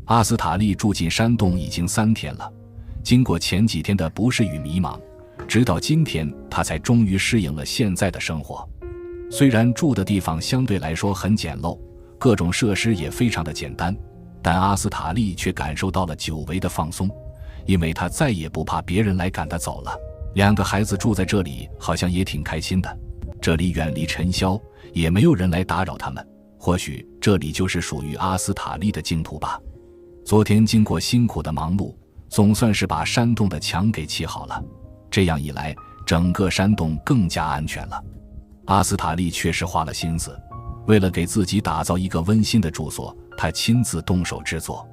阿斯塔利住进山洞已经3天了，经过前几天的不适与迷茫，直到今天他才终于适应了现在的生活。虽然住的地方相对来说很简陋，各种设施也非常的简单，但阿斯塔利却感受到了久违的放松，因为他再也不怕别人来赶他走了。2个孩子住在这里好像也挺开心的，这里远离尘嚣，也没有人来打扰他们，或许这里就是属于阿斯塔利的净土吧。昨天经过辛苦的忙碌，总算是把山洞的墙给砌好了，这样一来，整个山洞更加安全了。阿斯塔利确实花了心思，为了给自己打造一个温馨的住所，他亲自动手制作。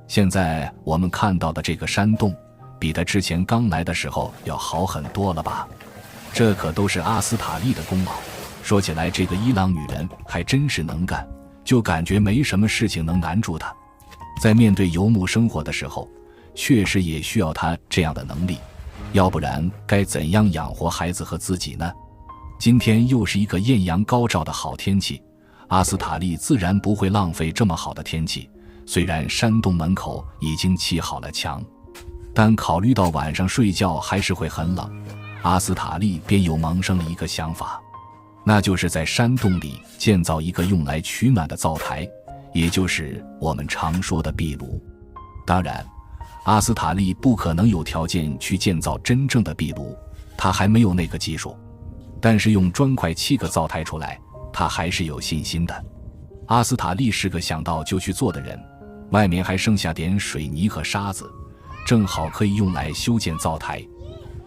现在我们看到的这个山洞，比他之前刚来的时候要好很多了吧？这可都是阿斯塔利的功劳。说起来，这个伊朗女人还真是能干，就感觉没什么事情能难住她。在面对游牧生活的时候，确实也需要她这样的能力，要不然该怎样养活孩子和自己呢？今天又是一个艳阳高照的好天气，阿斯塔利自然不会浪费这么好的天气。虽然山洞门口已经砌好了墙，但考虑到晚上睡觉还是会很冷，阿斯塔利便又萌生了一个想法，那就是在山洞里建造一个用来取暖的灶台，也就是我们常说的壁炉。当然，阿斯塔利不可能有条件去建造真正的壁炉，他还没有那个技术，但是用砖块砌个灶台出来，他还是有信心的。阿斯塔利是个想到就去做的人，外面还剩下点水泥和沙子，正好可以用来修建灶台。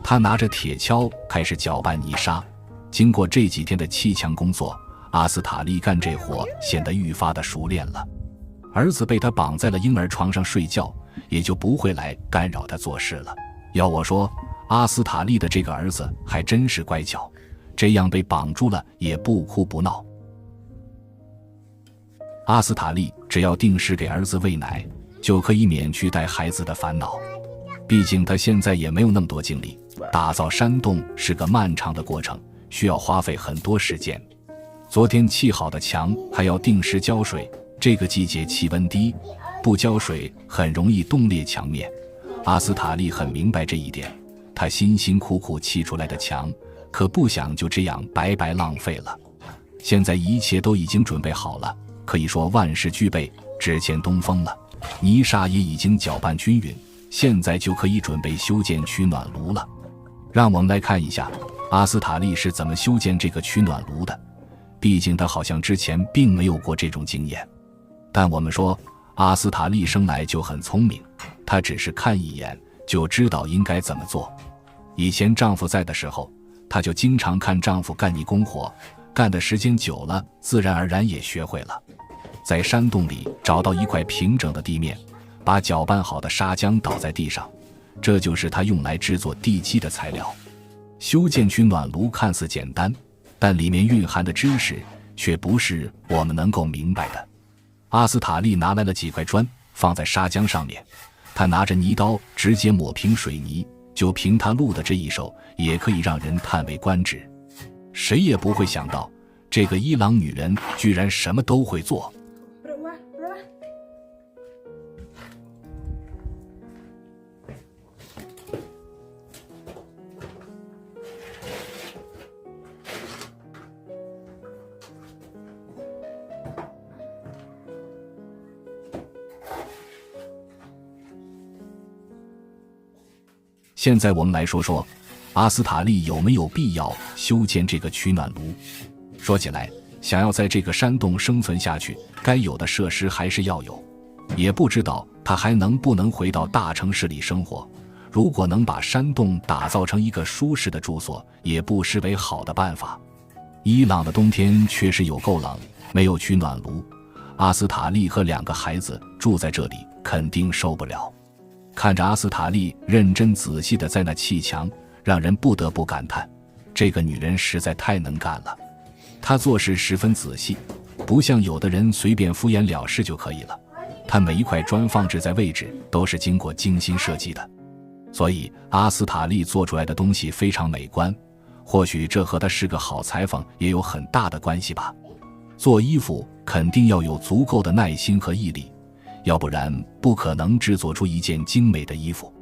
他拿着铁锹开始搅拌泥沙，经过这几天的砌墙工作，阿斯塔利干这活显得愈发的熟练了。儿子被他绑在了婴儿床上睡觉，也就不会来干扰他做事了。要我说，阿斯塔利的这个儿子还真是乖巧，这样被绑住了也不哭不闹。阿斯塔利只要定时给儿子喂奶，就可以免去带孩子的烦恼。毕竟他现在也没有那么多精力，打造山洞是个漫长的过程，需要花费很多时间。昨天砌好的墙还要定时浇水，这个季节气温低，不浇水很容易冻裂墙面。阿斯塔利很明白这一点，他辛辛苦苦砌出来的墙，可不想就这样白白浪费了。现在一切都已经准备好了，可以说万事俱备，只欠东风了。泥沙也已经搅拌均匀，现在就可以准备修建取暖炉了。让我们来看一下阿斯塔利是怎么修建这个取暖炉的，毕竟他好像之前并没有过这种经验。但我们说阿斯塔利生来就很聪明，他只是看一眼就知道应该怎么做。以前丈夫在的时候，她就经常看丈夫干泥工活，干的时间久了，自然而然也学会了。在山洞里找到一块平整的地面，把搅拌好的砂浆倒在地上，这就是她用来制作地基的材料。修建取暖炉看似简单，但里面蕴含的知识却不是我们能够明白的。阿斯塔利拿来了几块砖，放在砂浆上面，他拿着泥刀直接抹平水泥，就凭他录的这一手，也可以让人叹为观止。谁也不会想到，这个伊朗女人居然什么都会做。现在我们来说说阿斯塔利有没有必要修建这个取暖炉。说起来，想要在这个山洞生存下去，该有的设施还是要有。也不知道他还能不能回到大城市里生活，如果能把山洞打造成一个舒适的住所，也不失为好的办法。伊朗的冬天确实有够冷，没有取暖炉，阿斯塔利和2个孩子住在这里肯定受不了。看着阿斯塔利认真仔细地在那砌墙，让人不得不感叹，这个女人实在太能干了。她做事十分仔细，不像有的人随便敷衍了事就可以了。她每一块砖放置在位置都是经过精心设计的，所以阿斯塔利做出来的东西非常美观。或许这和她是个好裁缝也有很大的关系吧。做衣服肯定要有足够的耐心和毅力，要不然不可能制作出一件精美的衣服。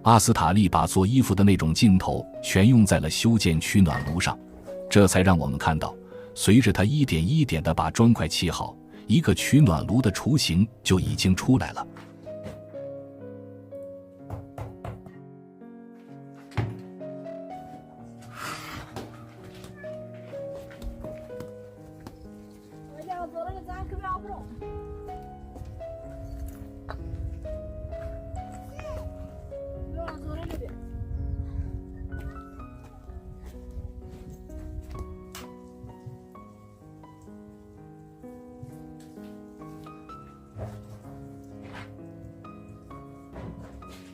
阿斯塔利把做衣服的那种劲头全用在了修建取暖炉上，这才让我们看到，随着他一点一点地把砖块砌好，一个取暖炉的雏形就已经出来了。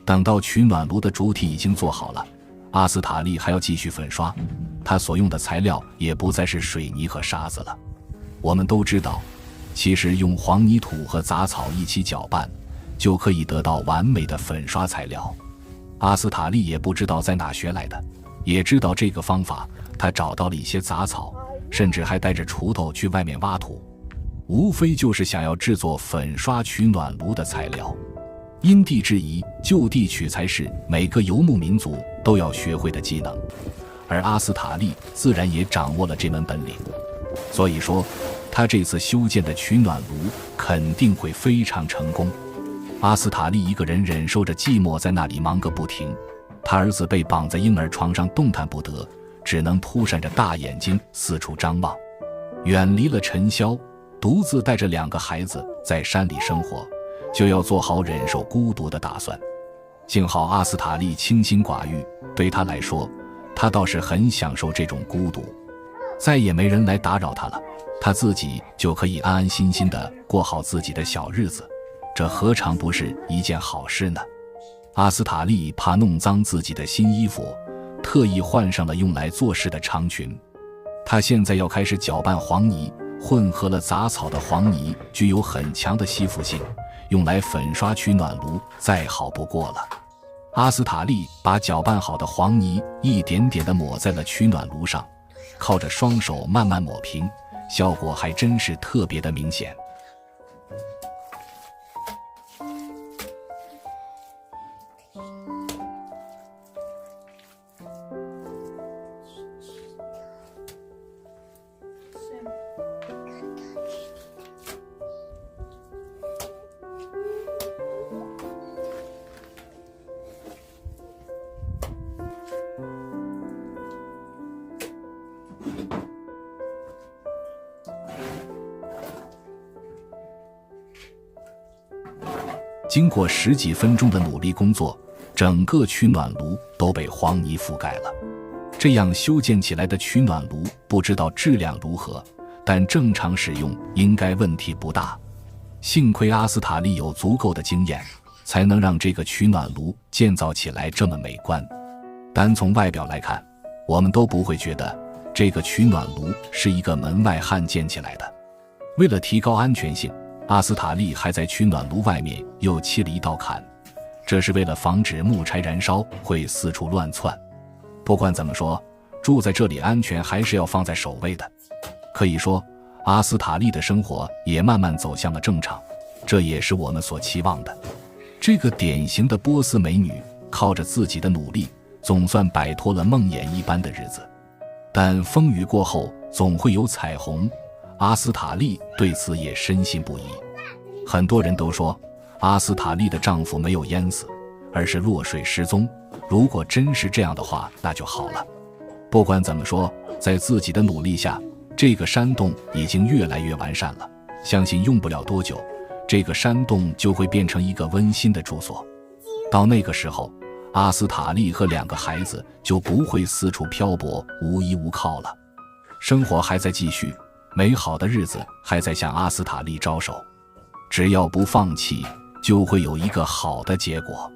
等到取暖炉的主体已经做好了，阿斯塔利还要继续粉刷，他所用的材料也不再是水泥和沙子了。我们都知道，其实用黄泥土和杂草一起搅拌，就可以得到完美的粉刷材料。阿斯塔利也不知道在哪学来的，也知道这个方法，他找到了一些杂草，甚至还带着锄头去外面挖土，无非就是想要制作粉刷取暖炉的材料。因地制宜，就地取材是每个游牧民族都要学会的技能，而阿斯塔利自然也掌握了这门本领。所以说，他这次修建的取暖炉肯定会非常成功。阿斯塔利一个人忍受着寂寞，在那里忙个不停。他儿子被绑在婴儿床上动弹不得，只能扑闪着大眼睛四处张望。远离了尘嚣，独自带着2个孩子在山里生活，就要做好忍受孤独的打算。幸好阿斯塔利清心寡欲，对他来说，他倒是很享受这种孤独，再也没人来打扰他了，他自己就可以安安心心地过好自己的小日子，这何尝不是一件好事呢？阿斯塔利怕弄脏自己的新衣服，特意换上了用来做事的长裙。他现在要开始搅拌黄泥，混合了杂草的黄泥具有很强的吸附性，用来粉刷取暖炉再好不过了。阿斯塔利把搅拌好的黄泥一点点地抹在了取暖炉上，靠着双手慢慢抹平，效果还真是特别的明显。经过10几分钟的努力工作，整个取暖炉都被黄泥覆盖了。这样修建起来的取暖炉不知道质量如何，但正常使用应该问题不大。幸亏阿斯塔利有足够的经验，才能让这个取暖炉建造起来这么美观。单从外表来看，我们都不会觉得这个取暖炉是一个门外汉建起来的。为了提高安全性，阿斯塔利还在取暖炉外面又砌了一道坎，这是为了防止木柴燃烧会四处乱窜。不管怎么说，住在这里安全还是要放在首位的。可以说，阿斯塔利的生活也慢慢走向了正常，这也是我们所期望的。这个典型的波斯美女靠着自己的努力，总算摆脱了梦魇一般的日子。但风雨过后总会有彩虹，阿斯塔利对此也深信不疑。很多人都说阿斯塔利的丈夫没有淹死，而是落水失踪，如果真是这样的话，那就好了。不管怎么说，在自己的努力下，这个山洞已经越来越完善了，相信用不了多久，这个山洞就会变成一个温馨的住所。到那个时候，阿斯塔利和2个孩子就不会四处漂泊，无依无靠了。生活还在继续，美好的日子还在向阿斯塔利招手，只要不放弃，就会有一个好的结果。